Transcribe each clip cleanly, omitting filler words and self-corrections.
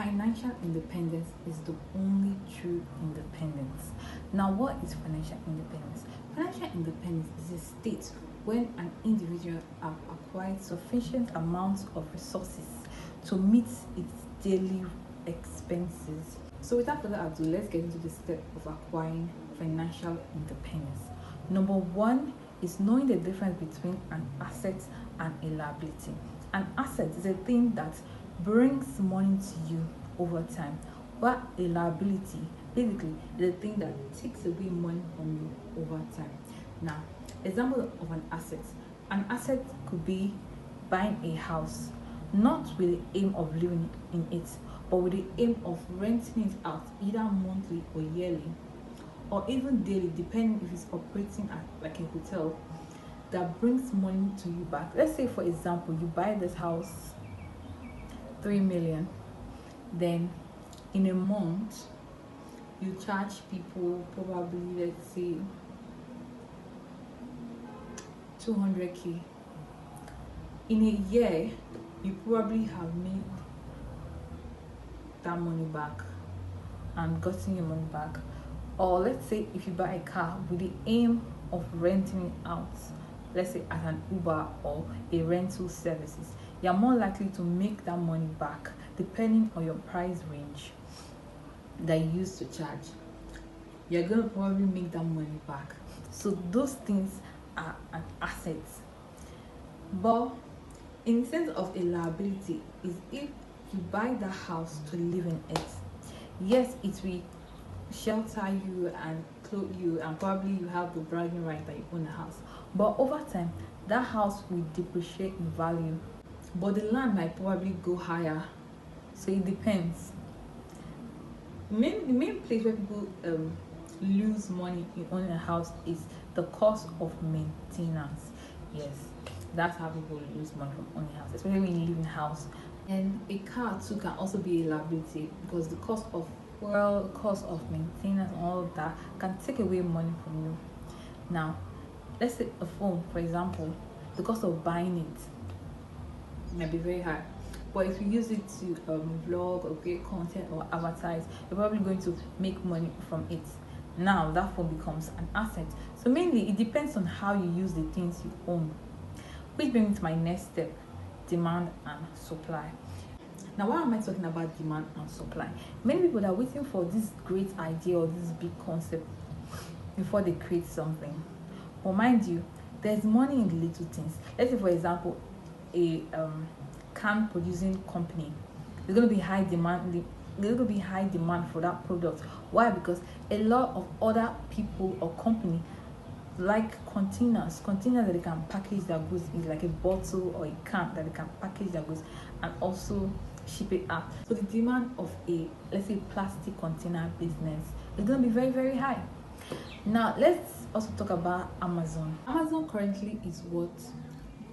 financial independence is the only true independence. Now, what is financial independence? Financial independence is a state when an individual has acquired sufficient amounts of resources to meet its daily expenses. So without further ado, let's get into the step of acquiring financial independence. Number one is knowing the difference between an asset and a liability. An asset is a thing that brings money to you over time, while a liability basically is a thing that takes away money from you over time. Now, example of an asset. An asset could be buying a house, not with the aim of living in it, but with the aim of renting it out either monthly or yearly, or even daily, depending if it's operating at like a hotel that brings money to you back. Let's say, for example, you buy this house 3 million, then in a month you charge people probably, let's say, 200k. In a year you probably have made that money back and gotten your money back. Or let's say if you buy a car with the aim of renting it out, let's say as an Uber or a rental services, you're more likely to make that money back depending on your price range that you used to charge. You're going to probably make that money back. So those things are an asset. But in the sense of a liability is if you buy the house to live in it. Yes, it will shelter you and clothe you, and probably you have the bragging right that you own a house. But over time, that house will depreciate in value, but the land might probably go higher. So it depends. The main place where people lose money in owning a house is the cost of maintenance. Yes, that's how people lose money from owning a house, especially when you live in a house. And a car too can also be a liability because the cost of fuel, cost of maintenance, and all of that can take away money from you. Now, let's say a phone, for example, the cost of buying it might be very high, but if you use it to vlog or create content or advertise, you're probably going to make money from it. Now that phone becomes an asset. So mainly it depends on how you use the things you own, which brings me to my next step: demand and supply. Now, why am I talking about demand and supply? Many people are waiting for this great idea or this big concept before they create something. But mind you, there's money in the little things. Let's say, for example, a can producing company. There's going to be high demand. There's going to be high demand for that product. Why? Because a lot of other people or company like containers that they can package their goods in, like a bottle or a can that they can package their goods and also ship it out. So the demand of a, let's say, plastic container business is going to be very, very high. Now let's also talk about Amazon. Amazon currently is worth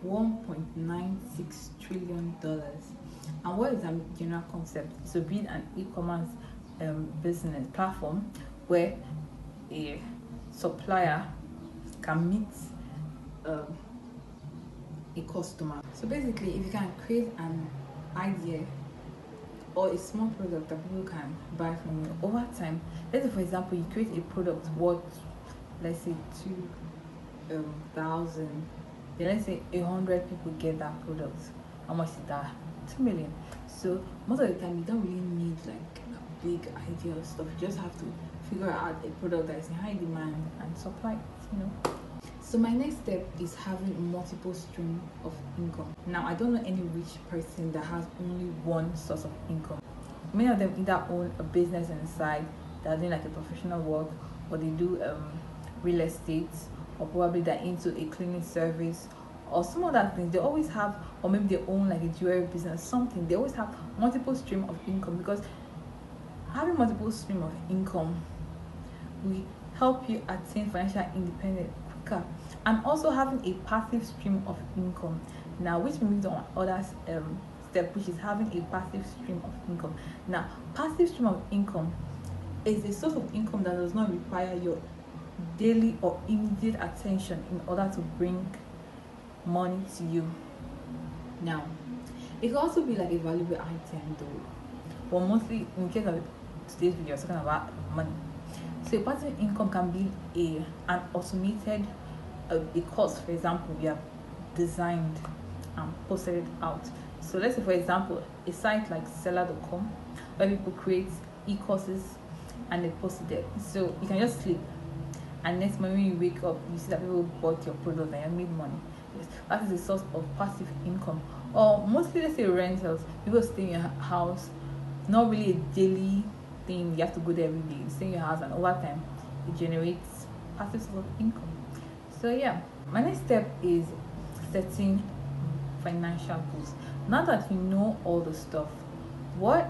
$1.96 trillion. And what is a general concept? It's to build an e-commerce business platform where a supplier can meet a customer. So basically, if you can create an idea or a small product that people can buy from you over time, let's say, for example, you create a product worth, let's say, 2,000, then let's say 100 people get that product. How much is that? 2 million. So most of the time you don't really need like a big idea or stuff. You just have to figure out a product that is in high demand and supply it, So my next step is having multiple streams of income. Now, I don't know any rich person that has only one source of income. Many of them either own a business on the side, they're doing like a professional work, or they do real estate, or probably they're into a cleaning service or some other things. They always have, or maybe they own like a jewelry business, something. They always have multiple stream of income, because having multiple stream of income will help you attain financial independence quicker. And also having a passive stream of income, now which brings on other step, which is having a passive stream of income. Now, passive stream of income is a source of income that does not require your daily or immediate attention in order to bring money to you. Now, it could also be like a valuable item though. but mostly in case of today's video, we're talking about money. So a passive income can be an automated a course, for example, we have designed and posted it out. So let's say, for example, a site like seller.com, where people create e-courses and they post it there. So you can just sleep, and next morning when you wake up, you see that people bought your product and you made money. Yes, that is a source of passive income. Or mostly, let's say, rentals. People stay in your house, not really a daily thing. You have to go there every day. You stay in your house, and over time, it generates passive source of income. So yeah, my next step is setting financial goals. Now that you know all the stuff, what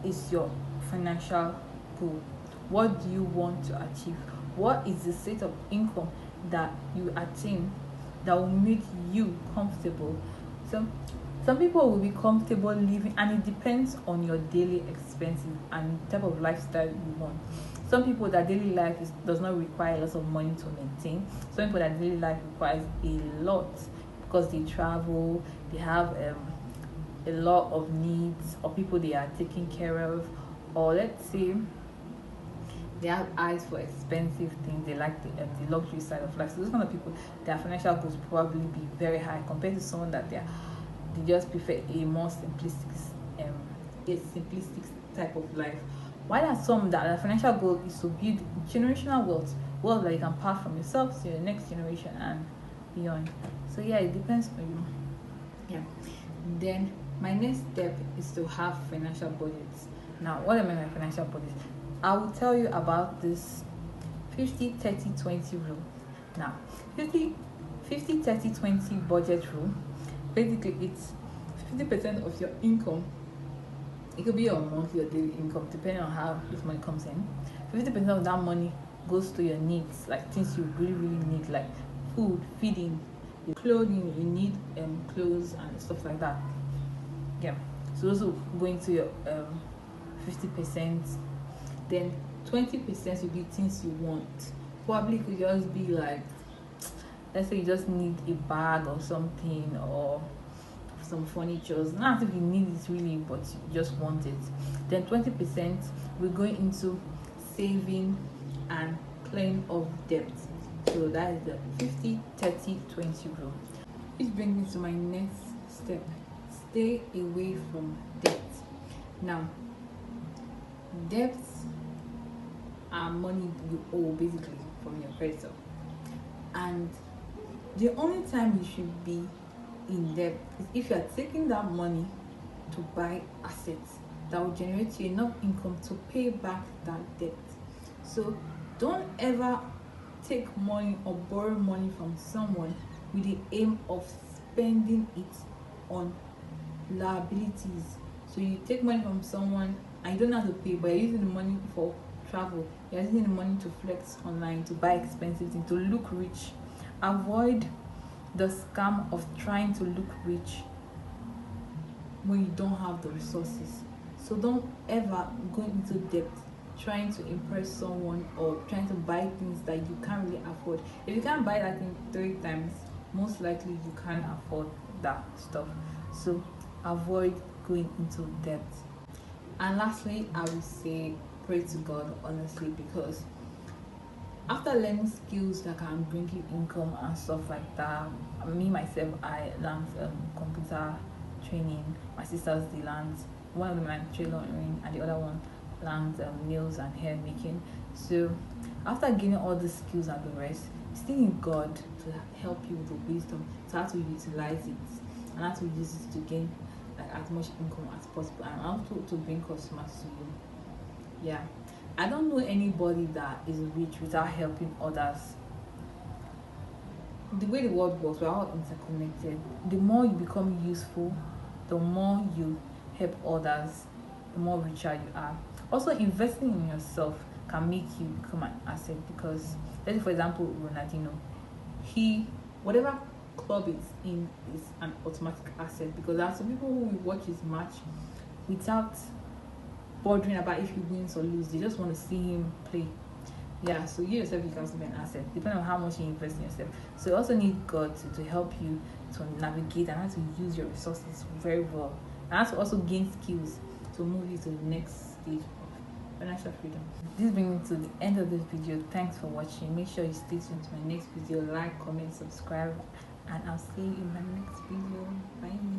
is your financial goal? What do you want to achieve? What is the state of income that you attain that will make you comfortable? Some people will be comfortable living, and it depends on your daily expenses and the type of lifestyle you want. Some people that daily life does not require lots of money to maintain. Some people that daily life requires a lot because they travel, they have a lot of needs, or people they are taking care of, or let's say they have eyes for expensive things. They like the luxury side of life. So those kind of people, their financial goals probably be very high compared to someone that they just prefer a more simplistic type of life. While there are some that their financial goal is to build generational wealth that you can pass from yourself to your next generation and beyond. So yeah, it depends on you. Yeah. Then my next step is to have financial budgets. Now, what am I my financial budgets? I will tell you about this 50-30-20 rule. Now, 50-30-20 budget rule. Basically, it's 50% of your income. It could be your monthly or daily income, depending on how this money comes in. 50% of that money goes to your needs, like things you really, really need, like food, feeding, your clothing. You need clothes and stuff like that. Yeah. So those will go into your 50%. Then 20% will be things you want. Probably could just be like, let's say you just need a bag or something, or some furniture. Not if you need it really, but you just want it. Then 20% we're going into saving and clearing of debt. So that is the 50-30-20 rule. Which brings me to my next step: stay away from debt. Now, debts are money you owe basically from your creditor, and the only time you should be in debt is if you are taking that money to buy assets that will generate you enough income to pay back that debt. So don't ever take money or borrow money from someone with the aim of spending it on liabilities. So you take money from someone and you don't have to pay, but you're using the money for travel, you're using the money to flex online, to buy expensive things, to look rich. Avoid the scam of trying to look rich when you don't have the resources. So don't ever go into debt trying to impress someone or trying to buy things that you can't really afford. If you can't buy that thing 3 times, most likely you can't afford that stuff. So avoid going into debt. And lastly, I would say pray to God, honestly, because after learning skills that can bring you income and stuff like that, me myself, I learned computer training. My sisters, they learned, one of them learned tailoring and the other one learned nails and hair making. So after gaining all the skills and the rest, still need God to help you with the wisdom to how to utilize it and how to use it to gain like as much income as possible, and how to bring customers to you. Yeah, I don't know anybody that is rich without helping others. The way the world works, we're all interconnected. The more you become useful, the more you help others, the more richer you are. Also, investing in yourself can make you become an asset, because let's say for example Ronaldinho, whatever club it's in is an automatic asset, because there are some people who will watch his match without bothering about if he wins or loses. They just want to see him play. Yeah, so you yourself, you can also be an asset depending on how much you invest in yourself. So you also need God to help you to navigate and how to use your resources very well, and how to also gain skills to move you to the next stage of financial freedom. This brings me to the end of this video. Thanks for watching. Make sure you stay tuned to my next video. Like, comment, subscribe, and I'll see you in my next video. Bye.